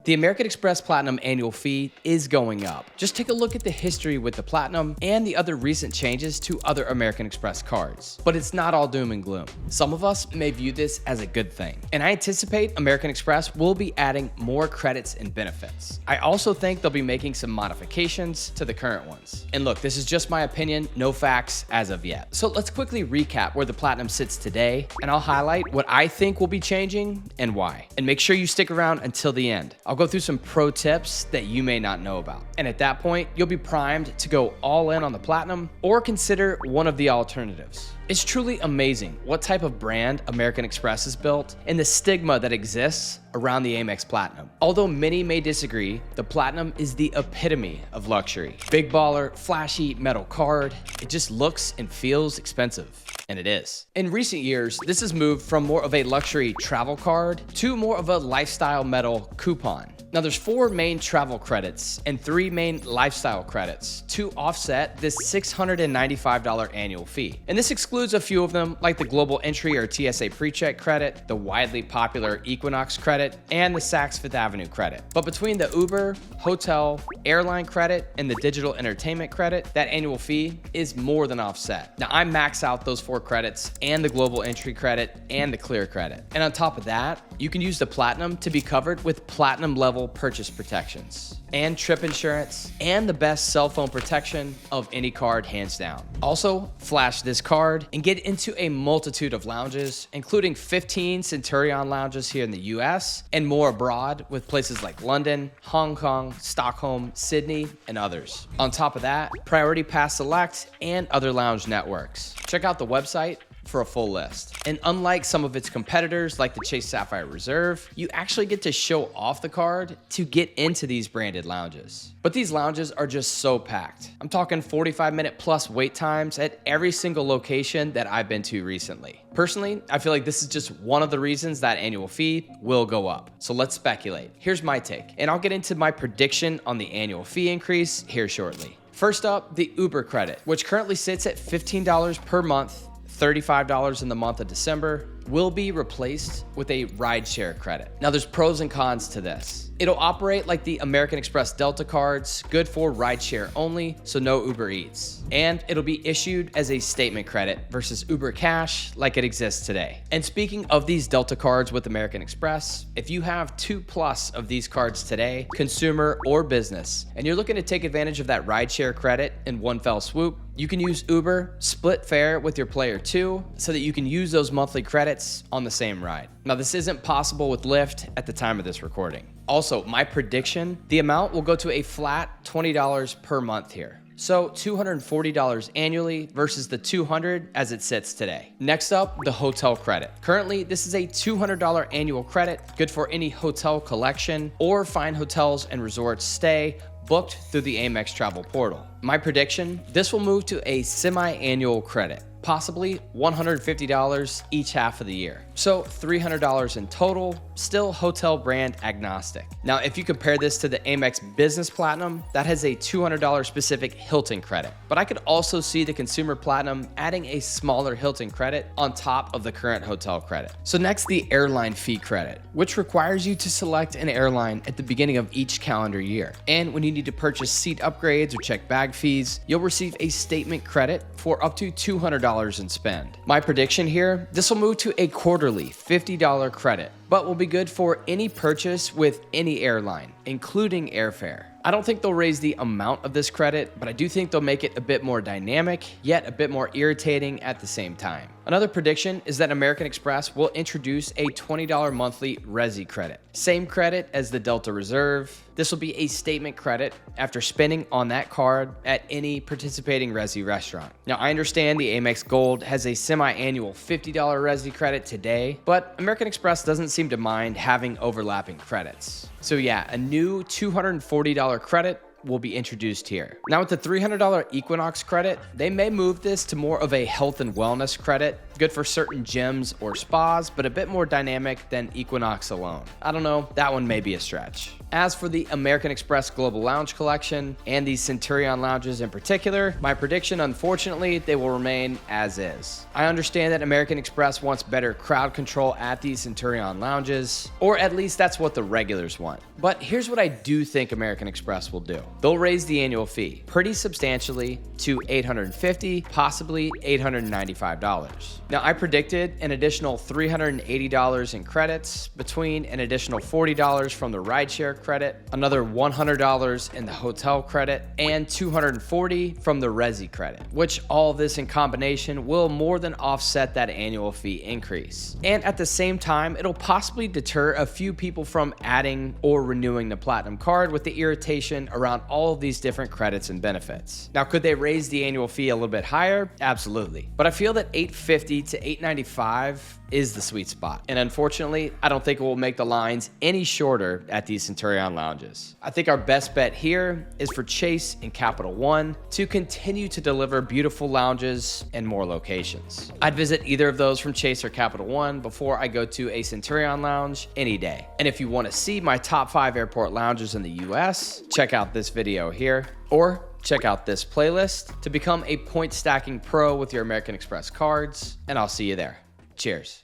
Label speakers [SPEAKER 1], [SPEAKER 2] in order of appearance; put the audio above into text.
[SPEAKER 1] The American Express Platinum annual fee is going up. Just take a look at the history with the Platinum and the other recent changes to other American Express cards. But it's not all doom and gloom. Some of us may view this as a good thing, and I anticipate American Express will be adding more credits and benefits. I also think they'll be making some modifications to the current ones. And look, this is just my opinion, no facts as of yet. So let's quickly recap where the Platinum sits today, and I'll highlight what I think will be changing and why. And make sure you stick around until the end. I'll go through some pro tips that you may not know about. And at that point, you'll be primed to go all in on the Platinum or consider one of the alternatives. It's truly amazing what type of brand American Express has built and the stigma that exists around the AMEX Platinum. Although many may disagree, the Platinum is the epitome of luxury. Big baller, flashy metal card. It just looks and feels expensive. And it is. In recent years, this has moved from more of a luxury travel card to more of a lifestyle metal coupon. Now there's 4 main travel credits and 3 main lifestyle credits to offset this $695 annual fee. And this excludes a few of them like the Global Entry or TSA PreCheck credit, the widely popular Equinox credit, and the Saks Fifth Avenue credit. But between the Uber, hotel, airline credit, and the digital entertainment credit, that annual fee is more than offset. Now I max out those 4 credits and the Global Entry credit and the Clear credit. And on top of that, you can use the Platinum to be covered with Platinum level purchase protections and trip insurance and the best cell phone protection of any card hands down. Also, flash this card and get into a multitude of lounges, including 15 Centurion Lounges here in the US and more abroad with places like London, Hong Kong, Stockholm, Sydney, and others. On top of that, Priority Pass Select and other lounge networks. Check out the website for a full list. And unlike some of its competitors like the Chase Sapphire Reserve, you actually get to show off the card to get into these branded lounges. But these lounges are just so packed. I'm talking 45-minute plus wait times at every single location that I've been to recently. Personally, I feel like this is just one of the reasons that annual fee will go up. So let's speculate. Here's my take, and I'll get into my prediction on the annual fee increase here shortly. First up, the Uber credit, which currently sits at $15 per month, $35 in the month of December, will be replaced with a rideshare credit. Now there's pros and cons to this. It'll operate like the American Express Delta cards, good for rideshare only, so no Uber Eats. And it'll be issued as a statement credit versus Uber Cash like it exists today. And speaking of these Delta cards with American Express, if you have 2+ of these cards today, consumer or business, and you're looking to take advantage of that rideshare credit in one fell swoop, you can use Uber, split fare with your player 2 so that you can use those monthly credits on the same ride. Now this isn't possible with Lyft at the time of this recording. Also, my prediction, the amount will go to a flat $20 per month here. So $240 annually versus the $200 as it sits today. Next up, the hotel credit. Currently, this is a $200 annual credit, good for any hotel collection or fine hotels and resorts stay booked through the Amex travel portal. My prediction, this will move to a semi-annual credit, possibly $150 each half of the year. So $300 in total, still hotel brand agnostic. Now, if you compare this to the Amex Business Platinum, that has a $200 specific Hilton credit. But I could also see the Consumer Platinum adding a smaller Hilton credit on top of the current hotel credit. So next, the airline fee credit, which requires you to select an airline at the beginning of each calendar year. And when you need to purchase seat upgrades or check bag fees, you'll receive a statement credit for up to $200 in spend. My prediction here, this will move to a quarterly $50 credit, but will be good for any purchase with any airline, including airfare. I don't think they'll raise the amount of this credit, but I do think they'll make it a bit more dynamic, yet a bit more irritating at the same time. Another prediction is that American Express will introduce a $20 monthly Resy credit. Same credit as the Delta Reserve. This will be a statement credit after spending on that card at any participating Resy restaurant. Now, I understand the Amex Gold has a semi-annual $50 Resy credit today, but American Express doesn't seem to mind having overlapping credits. So yeah, a new $240 credit will be introduced here. Now with the $300 Equinox credit, they may move this to more of a health and wellness credit good for certain gyms or spas, but a bit more dynamic than Equinox alone. I don't know, that one may be a stretch. As for the American Express Global Lounge collection and these Centurion lounges in particular, my prediction, unfortunately, they will remain as is. I understand that American Express wants better crowd control at these Centurion lounges, or at least that's what the regulars want. But here's what I do think American Express will do. They'll raise the annual fee pretty substantially to $850, possibly $895. Now, I predicted an additional $380 in credits, between an additional $40 from the rideshare credit, another $100 in the hotel credit, and $240 from the Resy credit, which all of this in combination will more than offset that annual fee increase. And at the same time, it'll possibly deter a few people from adding or renewing the Platinum card with the irritation around all of these different credits and benefits. Now, could they raise the annual fee a little bit higher? Absolutely. But I feel that $850 to $895 is the sweet spot. And unfortunately, I don't think it will make the lines any shorter at these Centurion lounges. I think our best bet here is for Chase and Capital One to continue to deliver beautiful lounges and more locations. I'd visit either of those from Chase or Capital One before I go to a Centurion lounge any day. And if you want to see my top 5 airport lounges in the US, check out this video here, or check out this playlist to become a point stacking pro with your American Express cards, and I'll see you there. Cheers.